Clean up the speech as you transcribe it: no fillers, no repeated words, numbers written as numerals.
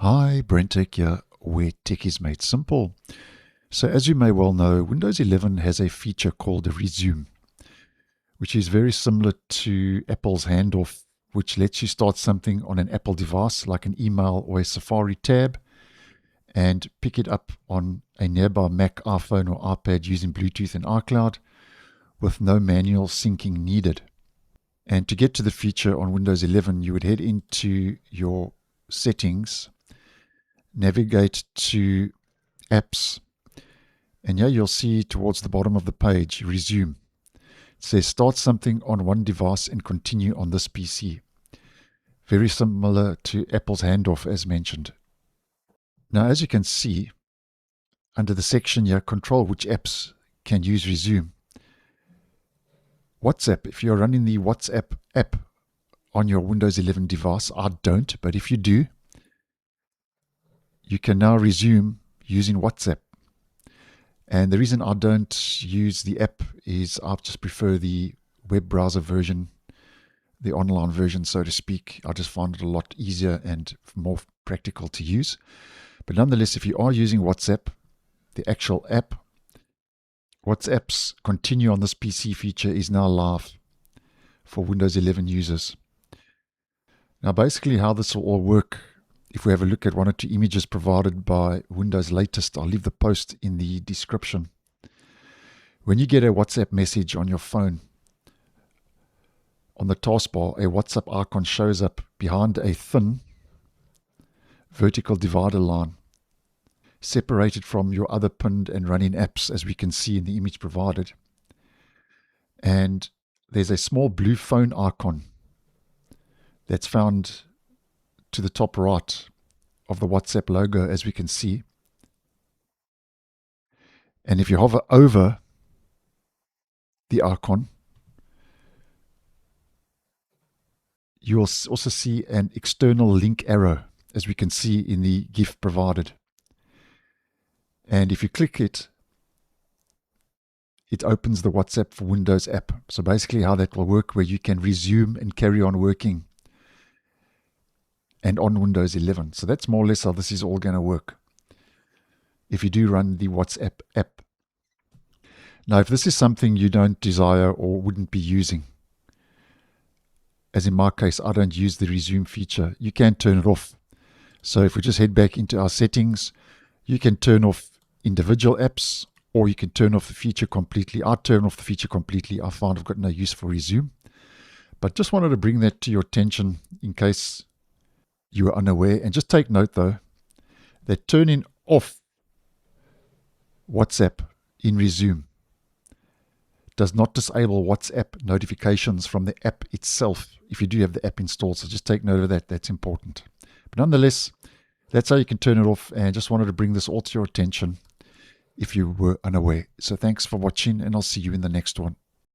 Hi, BrenTech here, where tech is made simple. So as you may well know, Windows 11 has a feature called a resume, which is very similar to Apple's handoff, which lets you start something on an Apple device like an email or a Safari tab and pick it up on a nearby Mac, iPhone or iPad using Bluetooth and iCloud with no manual syncing needed. And to get to the feature on Windows 11, you would head into your settings, navigate to apps, and here you'll see towards the bottom of the page, resume. It says start something on one device and continue on this PC. Very similar to Apple's handoff as mentioned. Now, as you can see, under the section here, control which apps can use resume. WhatsApp, if you're running the WhatsApp app on your Windows 11 device, I don't, but if you do, you can now resume using WhatsApp. And the reason I don't use the app is I just prefer the web browser version, the online version, so to speak. I just find it a lot easier and more practical to use. But nonetheless, if you are using WhatsApp, the actual app, WhatsApp's continue on this PC feature is now live for Windows 11 users. Now, basically how this will all work, if we have a look at one or two images provided by Windows Latest, I'll leave the post in the description. When you get a WhatsApp message on your phone, on the taskbar, a WhatsApp icon shows up behind a thin vertical divider line, separated from your other pinned and running apps, as we can see in the image provided. And there's a small blue phone icon that's found to the top right of the WhatsApp logo, as we can see. And if you hover over the icon, you will also see an external link arrow, as we can see in the GIF provided. And if you click it, it opens the WhatsApp for Windows app. So basically how that will work, where you can resume and carry on working and on Windows 11. So that's more or less how this is all going to work if you do run the WhatsApp app. Now, if this is something you don't desire or wouldn't be using, as in my case, I don't use the resume feature, you can turn it off. So if we just head back into our settings, you can turn off individual apps, or you can turn off the feature completely. I turn off the feature completely. I found I've got no use for resume. But just wanted to bring that to your attention in case you were unaware. And just take note, though, that turning off WhatsApp in resume does not disable WhatsApp notifications from the app itself if you do have the app installed. So just take note of that. That's important. But nonetheless, that's how you can turn it off, and just wanted to bring this all to your attention if you were unaware. So thanks for watching, and I'll see you in the next one.